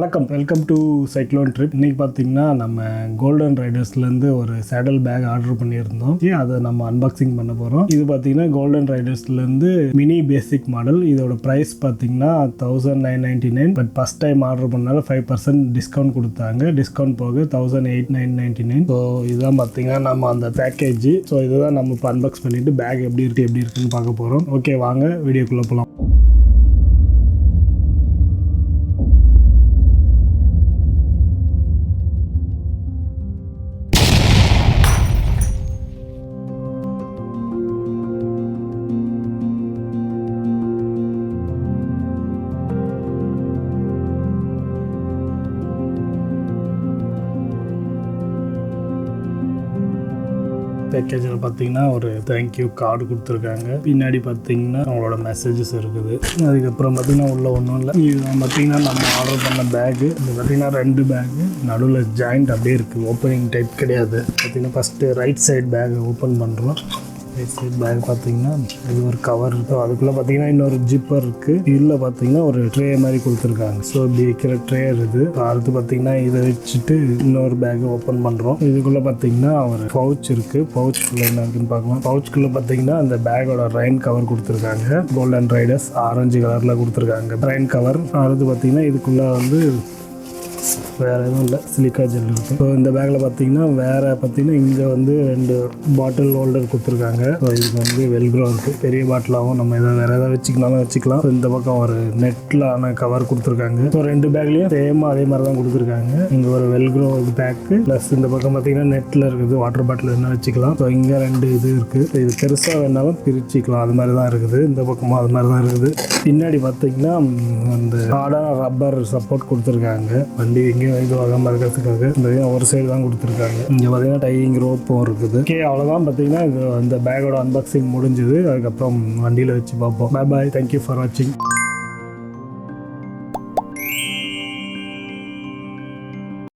வணக்கம், welcome to cyclone trip. இன்னைக்கு பார்த்தீங்கன்னா நம்ம கோல்டன் ரைடர்ஸ்லேருந்து ஒரு சேடல் பேக் ஆர்டர் பண்ணியிருந்தோம். அதை நம்ம அன்பாக்சிங் பண்ண போகிறோம். இது பார்த்தீங்கன்னா கோல்டன் ரைடர்ஸ்லேருந்து மினி பேசிக் மாடல். இதோட ப்ரைஸ் பார்த்தீங்கன்னா 1999. பட் ஃபஸ்ட் டைம் ஆர்டர் பண்ணாலும் 5% டிஸ்கவுண்ட் கொடுத்தாங்க. டிஸ்கவுண்ட் போக 1899. ஸோ இதுதான் பார்த்தீங்கன்னா நம்ம அந்த பேக்கேஜ். ஸோ இதுதான் நம்ம இப்போ அன்பாக்ஸ் பண்ணிவிட்டு பேக் எப்படி இருக்குன்னு பார்க்க போகிறோம். ஓகே, வாங்க வீடியோக்குள்ளே போகலாம். பேக்கேஜில் பார்த்தீங்கன்னா ஒரு தேங்க்யூ கார்டு கொடுத்துருக்காங்க. பின்னாடி பார்த்தீங்கன்னா அவங்களோட மெசேஜஸ் இருக்குது. அதுக்கப்புறம் பார்த்தீங்கன்னா உள்ள ஒன்றும் இல்லை. இது பார்த்தீங்கன்னா நம்ம ஆர்டர் பண்ண பேகு. இது பார்த்தீங்கன்னா 2 பேகு நடுவில் ஜாயிண்ட் அப்படியே இருக்குது. ஓப்பனிங் டைப் கிடையாது. பார்த்தீங்கன்னா first right side back open பண்ணுறோம். ரைட் சைட் பேக் பார்த்தீங்கன்னா இது ஒரு கவர் இருக்குது. அதுக்குள்ளே பார்த்தீங்கன்னா இன்னொரு ஜிப்பர் இருக்குது. இதில் பார்த்தீங்கன்னா ஒரு ட்ரே மாதிரி கொடுத்துருக்காங்க. ஸோ இப்படி வைக்கிற ட்ரே இருக்குது. அடுத்து பார்த்தீங்கன்னா இதை வச்சுட்டு இன்னொரு பேக் ஓப்பன் பண்ணுறோம். இதுக்குள்ளே பார்த்தீங்கன்னா ஒரு பவுச் இருக்குது. பவுச்சுக்குள்ளே என்ன இருக்குன்னு பார்க்கலாம். பவுச்சுக்குள்ளே பார்த்தீங்கன்னா அந்த பேக்கோட ரெயின் கவர் கொடுத்துருக்காங்க. கோல்டன் ரைடர்ஸ் ஆரஞ்சு கலரில் கொடுத்துருக்காங்க ரெயின் கவர். அடுத்து பார்த்தீங்கன்னா இதுக்குள்ளே வந்து வேறு எதுவும் இல்லை, சிலிக்கா ஜெல் இருக்குது. ஸோ இந்த பேக்கில் பார்த்தீங்கன்னா இங்கே வந்து 2 பாட்டில் ஹோல்டர் கொடுத்துருக்காங்க. ஸோ இதுக்கு வந்து வெல்க்ரோ இருக்குது. பெரிய பாட்டிலாகவும் நம்ம வேறு எதாவது வச்சுக்கலாம். ஸோ இந்த பக்கம் ஒரு நெட்டிலான கவர் கொடுத்துருக்காங்க. ஸோ 2 பேக்லேயும் சேமாக அதே மாதிரி தான் கொடுத்துருக்காங்க. இங்கே ஒரு வெல்க்ரோ பேக்கு ப்ளஸ் இந்த பக்கம் பார்த்தீங்கன்னா நெட்டில் இருக்குது. வாட்டர் பாட்டில் என்ன வச்சுக்கலாம். ஸோ இங்கே 2 இது இருக்குது. இது பெருசாக வேணாலும் பிரிச்சுக்கலாம். அது மாதிரி தான் இருக்குது. இந்த பக்கமும் அது மாதிரி தான் இருக்குது. பின்னாடி பார்த்தீங்கன்னா அந்த ஹார்டான ரப்பர் சப்போர்ட் கொடுத்துருக்காங்க. வண்டி எங்கேயும் இது வாகாமல் இருக்கிறதுக்காக ஒரு சைடு தான் கொடுத்துருக்காங்க. இங்கே பார்த்தீங்கன்னா டையிங் ரோப்பும் இருக்குது. ஓகே, அவ்வளோதான். பார்த்தீங்கன்னா இது இந்த பேக்கோட அன்பாக்சிங் முடிஞ்சுது. அதுக்கப்புறம் வண்டியில் வச்சு பார்ப்போம். பாய், தேங்க்யூ ஃபார் வாட்சிங்.